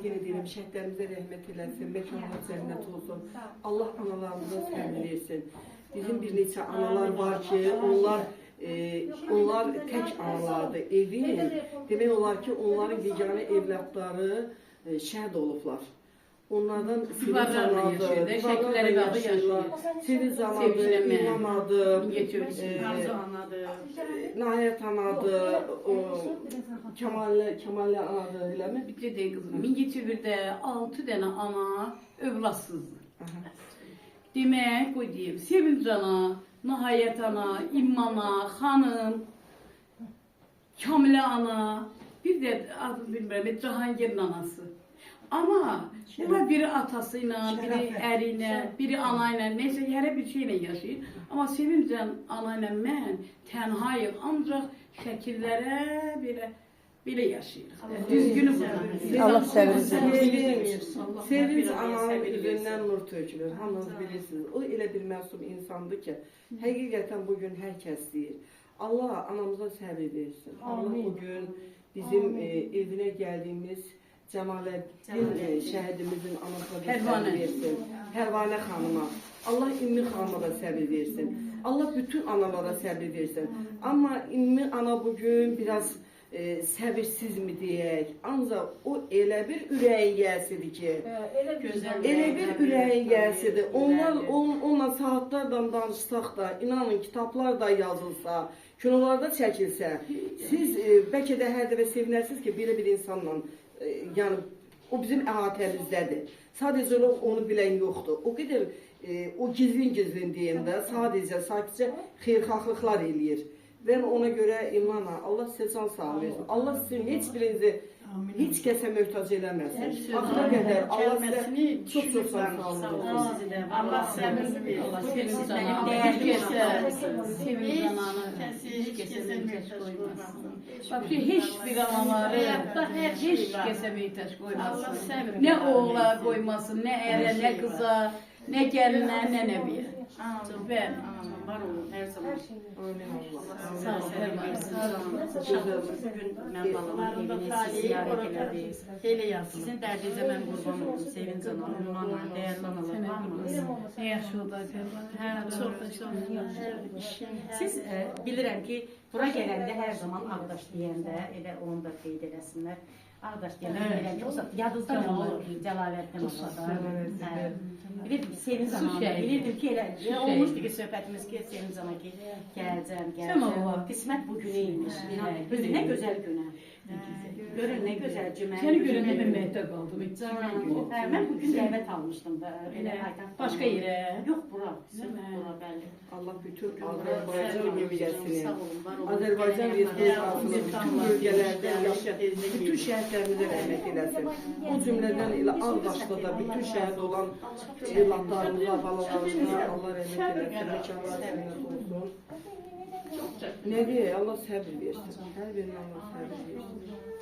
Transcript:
yenə deyirəm, şəhidlərimizə rəhmət eləsin, məkanlar cənnət olsun. Allah analarımıza səbr versin. Bizim bir neçə analar var ki, onlar tək analardır. Evin, demək olar ki, onların yeganə evlatları şəhid olublar. Onlardan Sevinç anadır, divarlarla yaşayırlar. Sevinç anadır, İmam adı, Nəhayət anadır, Kemalli anadır, eləmi? Bir de kızım, Mingəçevirdə 6 dənə ana övladsızdır. Demək, o deyim, Sevinç ana, Nəhayət ana, İmam ana, xanım, Kamilə ana, bir də adını bilmirəm, Cahangirin anası. Ama bura biri atasıyla, biri ərinə, biri anayla, neyse hər bir şeylə yaşayır. Amma Sevinçlə anayla mən tənhayım, ancaq şəkillərə belə yaşayırıq. Düzgünü bu. Allah səbir Sevinç ananın üzündən nur tökülür, hamınız bilirsiniz. O elə bir məsum insandır ki, həqiqətən bugün hər kəs deyir. Allah anamıza səbir versin. Allah bugün bizim evinə gəldiyimiz Cəmaləddin şəhidimizin anasına bir səbir versin. Pərvanə xanıma. Allah İmmi xanıma da səbir versin. Allah bütün analara səbir versin. Amma İmmi ana bugün biraz səbirsiz mi deyək? Ancaq o elə bir ürəyin gəlsidir ki, elə bir ürəyin gəlsidir. Onunla saatlardan danışsaq da, inanın kitablar da yazılsa, kinolarda çəkilsə, siz bəlkə də hər dəfə sevinərsiniz ki, belə bir insanla, yəni o bizim əhatəmizdədir. Sadəcə onu bilən yoxdur. O qədər, o gizlin deyim də, sadəcə sakitcə xeyirxahlıqlar eləyir. Və ona görə İmana, Allah sizə can sağ versin. Allah sizin heç birinizi heç kəsə möhtac eləməsin. Axıra qədər Allah sizə çox sağ olun. Allah səbir versin. Allah Sevinç ananı heç kəsə möhtac qoymasın. Bak ki, heç bir anaları heç kəsə möhtac qoymasın. Nə oğla qoymasın, nə ərə, nə qıza, nə gəlinə, nə nəbiyə. Ben var olun her zaman. Sağ olun. Bugün mən balamın evini siz ziyaret edərdiniz. Sizin dərdinizə mən qurban oldum. Sevinç ana, Ümana, dəyərli analar hamınız. Ne yaşıyorlar? Siz bilirəm ki, bura gələndə hər zaman Ağdaş deyəndə, elə onu da qeyd eləsinlər. Ağdaş deyəndə bilirəm ki, o saat yadınızda olur Cəlaləddin Ağdaş. Bilirdim ki, Sevinç ana, bilirdim ki, elə olmuşdu ki, söhbətimiz ki, Sevinç ana ki, gələcəm. Qismət bu güneymiş. Nə gözəl günə. Görün, nə gözəl cümə. Səni görəndə mən məhətə qaldım. Mən bugün dəvət almışdım da. Başqa yerə? Yox, bura. Bura, bəli. Allah bütün Azərbaycan millətini, Azərbaycan Respublikasının bütün bölgələrdə yaşayan bütün şəhidlərimizə rəhmət eləsin. O cümlədən elə Ağdaşda da bütün şəhid olan evlatlarımıza, balalarımıza Allah rəhmət eləsin, məkanlar cənnət olsun. Ne diye Allah səbir versin. Hər birinin Allah səbir versin.